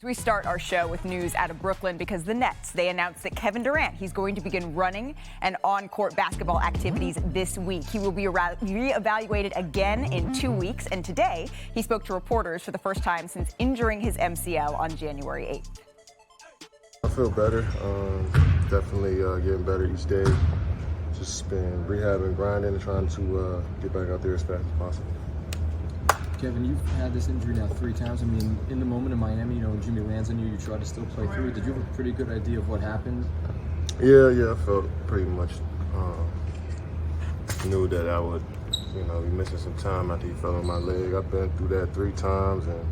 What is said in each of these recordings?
We start our show with news out of Brooklyn because the Nets, they announced that Kevin Durant, he's going to begin running and on-court basketball activities this week. He will be reevaluated again in 2 weeks, and today he spoke to reporters for the first time since injuring his MCL on January 8th. I feel better, definitely getting better each day. Just been rehabbing, grinding, and trying to get back out there as fast as possible. Kevin, you've had this injury now 3 times. I mean, in the moment in Miami, when Jimmy lands on you, you try to still play through it. Did you have a pretty good idea of what happened? Yeah, I felt pretty much knew that I would, be missing some time after he fell on my leg. I've been through that 3 times, and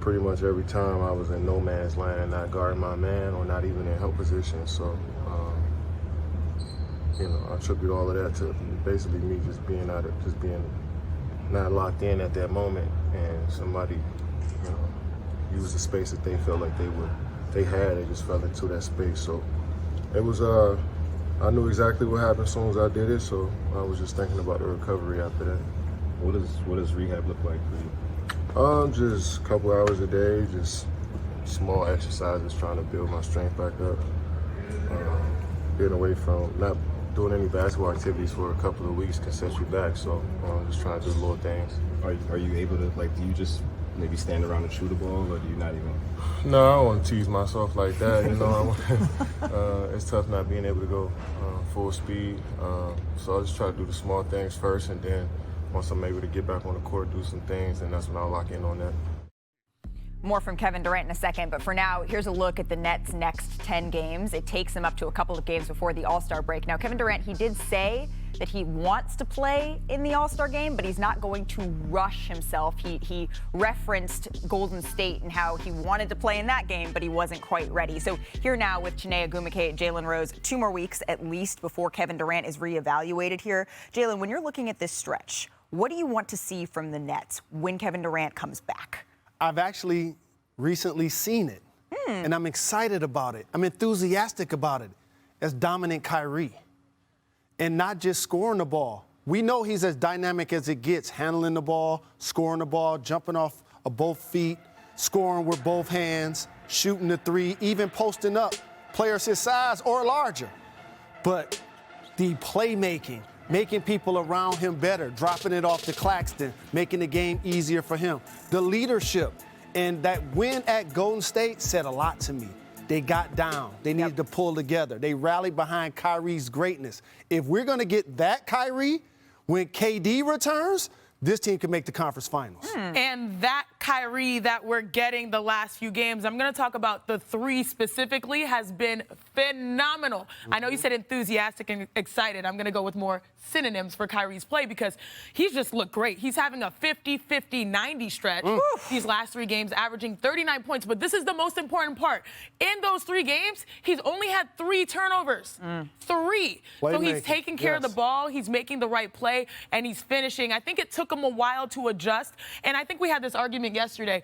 pretty much every time I was in no man's land, not guarding my man or not even in help position. So, I attribute all of that to basically me just being not locked in at that moment, and somebody, used the space that they felt like they just fell into that space. So it was, I knew exactly what happened as soon as I did it, so I was just thinking about the recovery after that. What does rehab look like for you? Just a couple hours a day, just small exercises, trying to build my strength back up. Getting away from not doing any basketball activities for a couple of weeks can set you back, so just trying to do little things. Are you able to, do you just maybe stand around and shoot a ball, or do you not even? No, I don't want to tease myself like that, it's tough not being able to go full speed, so I just try to do the small things first, and then once I'm able to get back on the court, do some things, and that's when I'll lock in on that. More from Kevin Durant in a second, but for now, here's a look at the Nets' next 10 games. It takes them up to a couple of games before the All-Star break. Now, Kevin Durant, he did say that he wants to play in the All-Star game, but he's not going to rush himself. He referenced Golden State and how he wanted to play in that game, but he wasn't quite ready. So here now with Chiney Ogwumike, Jalen Rose, 2 more weeks at least before Kevin Durant is reevaluated here. Jalen, when you're looking at this stretch, what do you want to see from the Nets when Kevin Durant comes back? I've actually recently seen it, and I'm excited about it. I'm enthusiastic about it. As dominant Kyrie, and not just scoring the ball. We know he's as dynamic as it gets, handling the ball, scoring the ball, jumping off of both feet, scoring with both hands, shooting the 3, even posting up players his size or larger. But the playmaking, making people around him better, dropping it off to Claxton, making the game easier for him. The leadership, and that win at Golden State said a lot to me. They got down. They needed to pull together. They rallied behind Kyrie's greatness. If we're going to get that Kyrie when KD returns, this team can make the conference finals. And that Kyrie that we're getting the last few games, I'm going to talk about the 3 specifically, has been phenomenal. I know you said enthusiastic and excited. I'm going to go with more synonyms for Kyrie's play because he's just looked great. He's having a 50-50-90 stretch these last 3 games, averaging 39 points. But this is the most important part. In those 3 games, he's only had 3 turnovers. 3. So he's taking care of the ball. He's making the right play, and he's finishing. I think it took him a while to adjust, and I think we had this argument yesterday.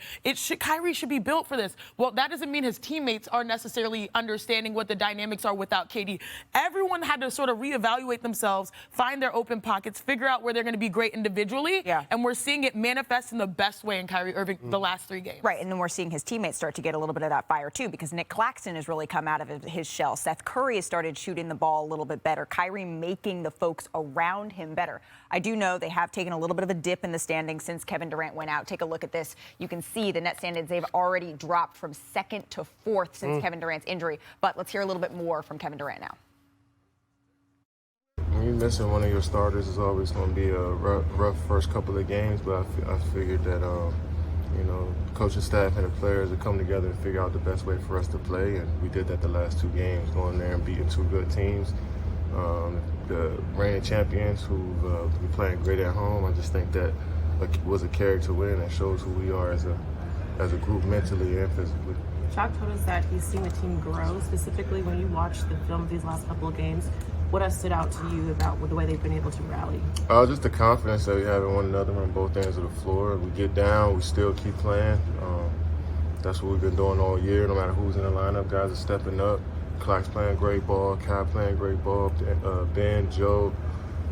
Kyrie should be built for this. Well, that doesn't mean his teammates are necessarily understanding what the dynamics are without KD. Everyone had to sort of reevaluate themselves, find their open pockets, figure out where they're going to be great individually, and we're seeing it manifest in the best way in Kyrie Irving the last 3 games. Right, and then we're seeing his teammates start to get a little bit of that fire too, because Nick Claxton has really come out of his shell. Seth Curry has started shooting the ball a little bit better. Kyrie making the folks around him better. I do know they have taken a little bit of a dip in the standings since Kevin Durant went out. Take a look at this. You can see the net standings, they've already dropped from 2nd to 4th since Kevin Durant's injury. But let's hear a little bit more from Kevin Durant now. When you're missing one of your starters, it's always going to be a rough first couple of games, but I figured that, coaching staff and the players would come together and figure out the best way for us to play, and we did that the last 2 games, going there and beating 2 good teams. The reigning champions who've been playing great at home. I just think that was a character win that shows who we are as a group mentally and physically. Chalk told us that he's seen the team grow. Specifically, when you watch the film of these last couple of games, what has stood out to you about the way they've been able to rally? Just the confidence that we have in one another on both ends of the floor. We get down, we still keep playing. That's what we've been doing all year. No matter who's in the lineup, guys are stepping up. Clark's playing great ball, Kai playing great ball, Ben, Joe,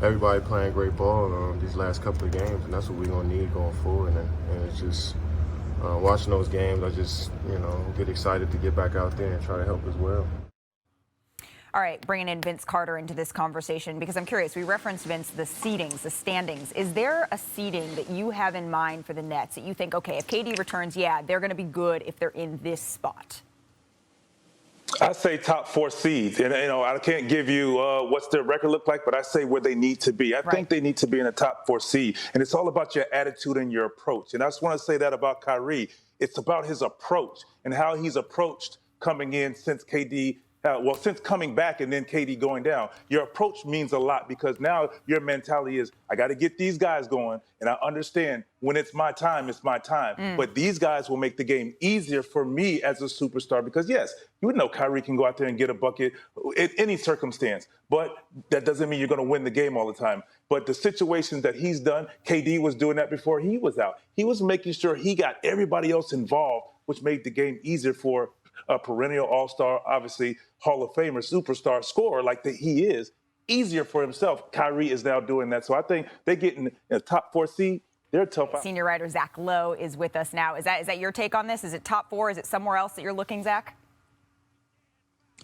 everybody playing great ball these last couple of games, and that's what we're going to need going forward. And it's just watching those games, I just, get excited to get back out there and try to help as well. All right, bringing in Vince Carter into this conversation because I'm curious. We referenced, Vince, the seedings, the standings. Is there a seeding that you have in mind for the Nets that you think, okay, if KD returns, yeah, they're going to be good if they're in this spot? I say top 4 seeds, and I can't give you what's their record look like, but I say where they need to be. I think they need to be in a top 4 seed, and it's all about your attitude and your approach. And I just want to say that about Kyrie. It's about his approach and how he's approached coming in since KD. Since coming back and then KD going down, your approach means a lot because now your mentality is, I got to get these guys going, and I understand when it's my time, it's my time. But these guys will make the game easier for me as a superstar because, yes, you would know Kyrie can go out there and get a bucket in any circumstance, but that doesn't mean you're going to win the game all the time. But the situations that he's done, KD was doing that before he was out. He was making sure he got everybody else involved, which made the game easier for a perennial all-star, obviously Hall of Famer, superstar scorer like that he is, easier for himself. Kyrie is now doing that. So I think they get in a top 4 seed. They're tough. Senior writer Zach Lowe is with us now. Is that your take on this? Is it top 4? Is it somewhere else that you're looking, Zach?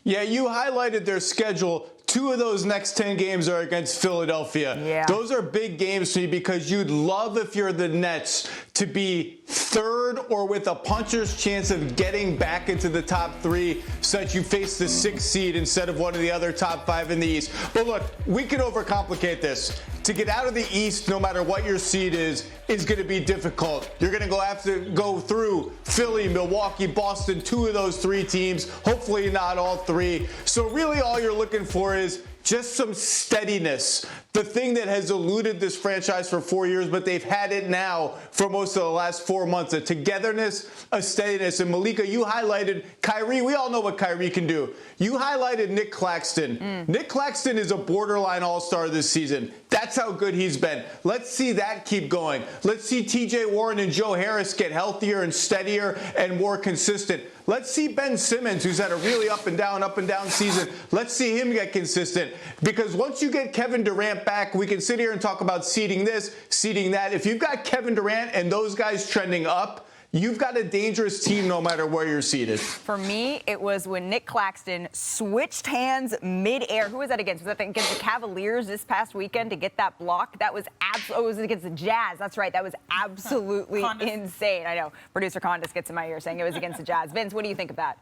Yeah, you highlighted their schedule. 2 of those next 10 games are against Philadelphia. Yeah. Those are big games to me because you'd love, if you're the Nets, to be 3rd or with a puncher's chance of getting back into the top 3 so that you face the 6th seed instead of one of the other top 5 in the East. But look, we can overcomplicate this. To get out of the East, no matter what your seed is going to be difficult. You're going to have to go through Philly, Milwaukee, Boston, 2 of those 3 teams, hopefully not all 3. So really all you're looking for is just some steadiness. The thing that has eluded this franchise for 4 years, but they've had it now for most of the last 4 months. A togetherness, a steadiness. And Malika, you highlighted Kyrie. We all know what Kyrie can do. You highlighted Nick Claxton. Nick Claxton is a borderline all-star this season. That's how good he's been. Let's see that keep going. Let's see TJ Warren and Joe Harris get healthier and steadier and more consistent. Let's see Ben Simmons, who's had a really up and down season. Let's see him get consistent. Because once you get Kevin Durant back, we can sit here and talk about seeding this, seeding that. If you've got Kevin Durant and those guys trending up, you've got a dangerous team no matter where you're seated. For me, it was when Nick Claxton switched hands mid-air. Who was that against? Was that against the Cavaliers this past weekend to get that block? That was it was against the Jazz. That's right. That was absolutely insane. I know. Producer Condis gets in my ear saying it was against the Jazz. Vince, what do you think of that?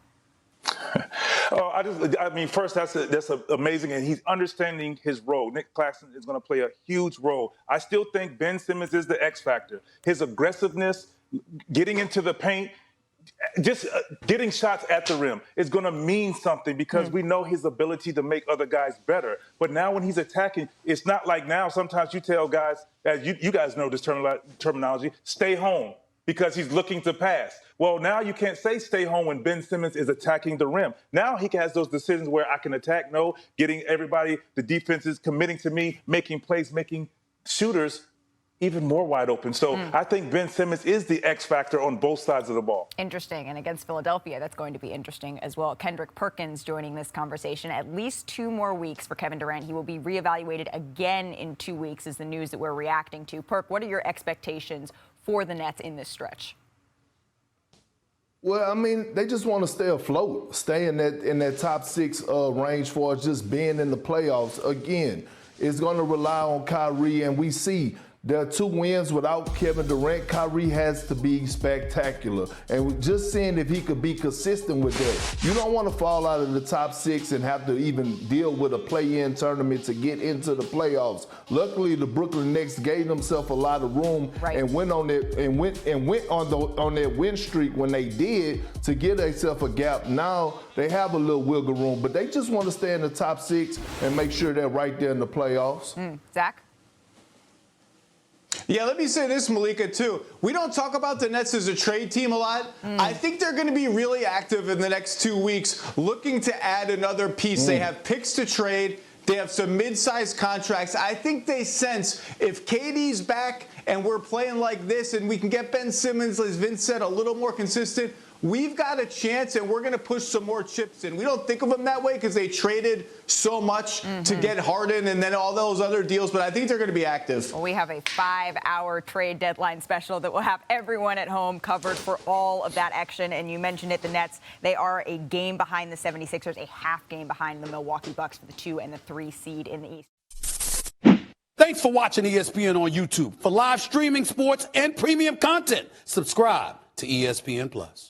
First, that's amazing, and he's understanding his role. Nick Claxton is going to play a huge role. I still think Ben Simmons is the X factor. His aggressiveness, getting into the paint, just getting shots at the rim is going to mean something because we know his ability to make other guys better. But now when he's attacking, it's not like now. Sometimes you tell guys, as you guys know this terminology, stay home because he's looking to pass. Well, now you can't say stay home when Ben Simmons is attacking the rim. Now he has those decisions where I can attack, getting everybody, the defenses committing to me, making plays, making shooters even more wide open. So I think Ben Simmons is the X factor on both sides of the ball. Interesting. And against Philadelphia, that's going to be interesting as well. Kendrick Perkins joining this conversation. At least 2 more weeks for Kevin Durant. He will be reevaluated again in 2 weeks is the news that we're reacting to. Perk, what are your expectations for the Nets in this stretch? Well, they just want to stay afloat, stay in that top 6 range for just being in the playoffs. Again, it's going to rely on Kyrie, and we see there are 2 wins without Kevin Durant. Kyrie has to be spectacular. And just seeing if he could be consistent with that. You don't want to fall out of the top 6 and have to even deal with a play-in tournament to get into the playoffs. Luckily, the Brooklyn Nets gave themselves a lot of room and went on that win streak when they did to give themselves a gap. Now they have a little wiggle room, but they just want to stay in the top 6 and make sure they're right there in the playoffs. Zach? Yeah, let me say this, Malika, too. We don't talk about the Nets as a trade team a lot. I think they're going to be really active in the next 2 weeks, looking to add another piece. They have picks to trade. They have some mid-sized contracts. I think they sense if KD's back and we're playing like this and we can get Ben Simmons, as Vince said, a little more consistent, we've got a chance and we're going to push some more chips in. We don't think of them that way because they traded so much to get Harden and then all those other deals, but I think they're going to be active. Well, we have a 5-hour trade deadline special that will have everyone at home covered for all of that action. And you mentioned it, the Nets, they are a game behind the 76ers, a half game behind the Milwaukee Bucks for the 2 and the 3 seed in the East. Thanks for watching ESPN on YouTube. For live streaming, sports, and premium content, subscribe to ESPN+.